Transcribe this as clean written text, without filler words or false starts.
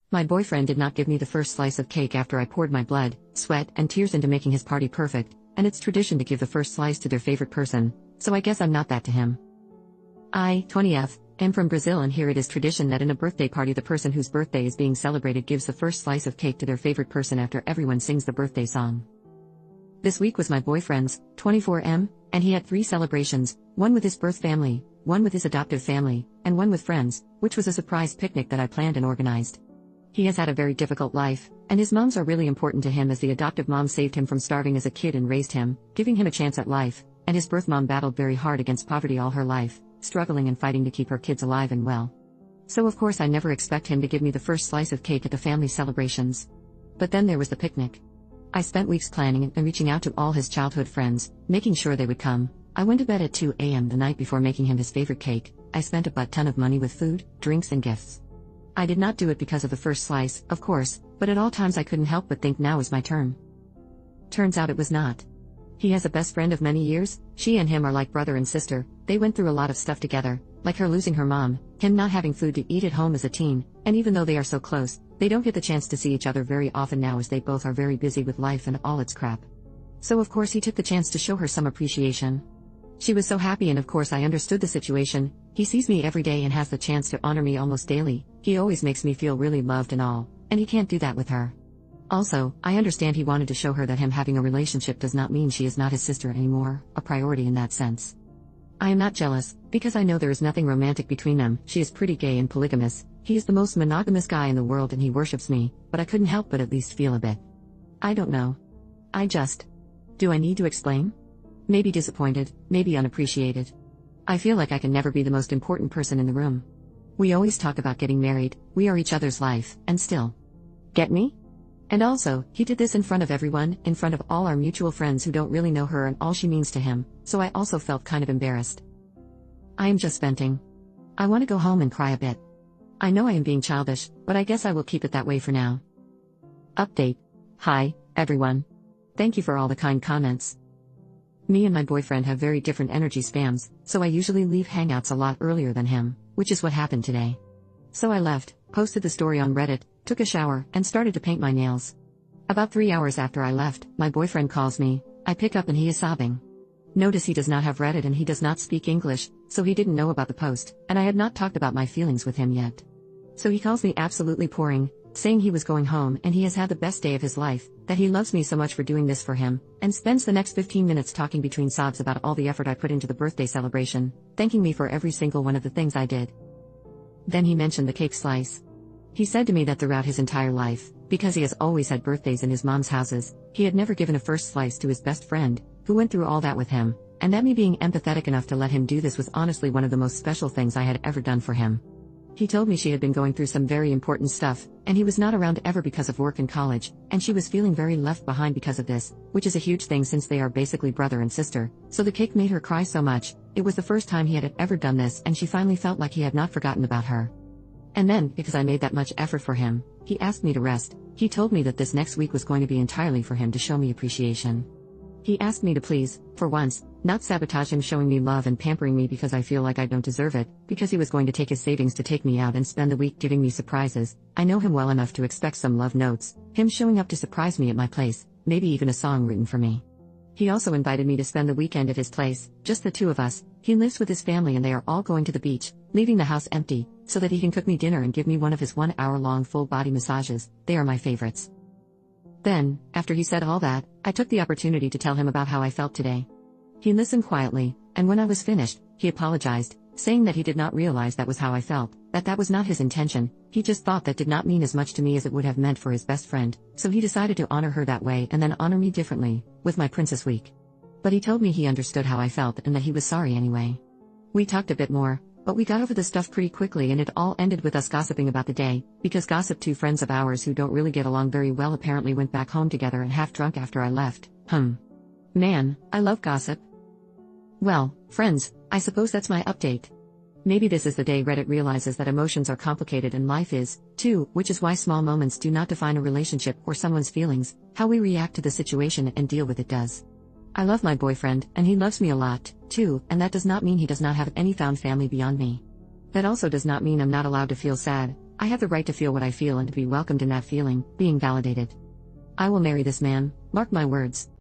My boyfriend did not give me the first slice of cake after I poured my blood, sweat, and tears into making his party perfect, and it's tradition to give the first slice to their favorite person, so I guess I'm not that to him. I, 20F, am from Brazil, and here it is tradition that in a birthday party the person whose birthday is being celebrated gives the first slice of cake to their favorite person after everyone sings the birthday song. This week was my boyfriend's, 24M, and he had 3 celebrations, one with his birth family, one with his adoptive family, and one with friends, which was a surprise picnic that I planned and organized. He has had a very difficult life, and his moms are really important to him as the adoptive mom saved him from starving as a kid and raised him, giving him a chance at life, and his birth mom battled very hard against poverty all her life, struggling and fighting to keep her kids alive and well. So of course I never expect him to give me the first slice of cake at the family celebrations. But then there was the picnic. I spent weeks planning and reaching out to all his childhood friends, making sure they would come. I went to bed at 2 a.m. the night before making him his favorite cake. I spent a butt-ton of money with food, drinks and gifts. I did not do it because of the first slice, of course, but at all times I couldn't help but think now is my turn. Turns out it was not. He has a best friend of many years, she and him are like brother and sister, they went through a lot of stuff together, like her losing her mom, him not having food to eat at home as a teen, and even though they are so close, they don't get the chance to see each other very often now as they both are very busy with life and all its crap. So of course he took the chance to show her some appreciation. She was so happy, and of course I understood the situation. He sees me every day and has the chance to honor me almost daily. He always makes me feel really loved and all, and he can't do that with her. Also, I understand he wanted to show her that him having a relationship does not mean she is not his sister anymore, a priority in that sense. I am not jealous, because I know there is nothing romantic between them. She is pretty gay and polygamous, he is the most monogamous guy in the world and he worships me, but I couldn't help but at least feel a bit. I don't know. Do I need to explain? Maybe disappointed, maybe unappreciated. I feel like I can never be the most important person in the room. We always talk about getting married, we are each other's life, and still. Get me? And also, he did this in front of everyone, in front of all our mutual friends who don't really know her and all she means to him, so I also felt kind of embarrassed. I am just venting. I want to go home and cry a bit. I know I am being childish, but I guess I will keep it that way for now. Update. Hi, everyone. Thank you for all the kind comments. Me and my boyfriend have very different energy spans, so I usually leave hangouts a lot earlier than him, which is what happened today. So I left, posted the story on Reddit, took a shower, and started to paint my nails. About 3 hours after I left, my boyfriend calls me. I pick up and he is sobbing. Notice he does not have Reddit and he does not speak English, so he didn't know about the post, and I had not talked about my feelings with him yet. So he calls me absolutely pouring, saying he was going home and he has had the best day of his life, that he loves me so much for doing this for him, and spends the next 15 minutes talking between sobs about all the effort I put into the birthday celebration, thanking me for every single one of the things I did. Then he mentioned the cake slice. He said to me that throughout his entire life, because he has always had birthdays in his mom's houses, he had never given a first slice to his best friend, who went through all that with him, and that me being empathetic enough to let him do this was honestly one of the most special things I had ever done for him. He told me she had been going through some very important stuff, and he was not around ever because of work and college, and she was feeling very left behind because of this, which is a huge thing since they are basically brother and sister, so the cake made her cry so much. It was the first time he had ever done this and she finally felt like he had not forgotten about her. And then, because I made that much effort for him, he asked me to rest. He told me that this next week was going to be entirely for him to show me appreciation. He asked me to please, for once, not sabotage him showing me love and pampering me because I feel like I don't deserve it, because he was going to take his savings to take me out and spend the week giving me surprises. I know him well enough to expect some love notes, him showing up to surprise me at my place, maybe even a song written for me. He also invited me to spend the weekend at his place, just the two of us. He lives with his family and they are all going to the beach, leaving the house empty, so that he can cook me dinner and give me one of his 1-hour-long full-body massages. They are my favorites. Then, after he said all that, I took the opportunity to tell him about how I felt today. He listened quietly, and when I was finished, he apologized, saying that he did not realize that was how I felt, that was not his intention. He just thought that did not mean as much to me as it would have meant for his best friend, so he decided to honor her that way and then honor me differently, with my Princess Week. But he told me he understood how I felt and that he was sorry anyway. We talked a bit more, but we got over the stuff pretty quickly and it all ended with us gossiping about the day, because Gossip, 2 friends of ours who don't really get along very well, apparently went back home together and half drunk after I left. Man, I love gossip. Well, friends, I suppose that's my update. Maybe this is the day Reddit realizes that emotions are complicated and life is, too, which is why small moments do not define a relationship or someone's feelings. How we react to the situation and deal with it does. I love my boyfriend, and he loves me a lot, too, and that does not mean he does not have any found family beyond me. That also does not mean I'm not allowed to feel sad, I have the right to feel what I feel and to be welcomed in that feeling, being validated. I will marry this man, mark my words.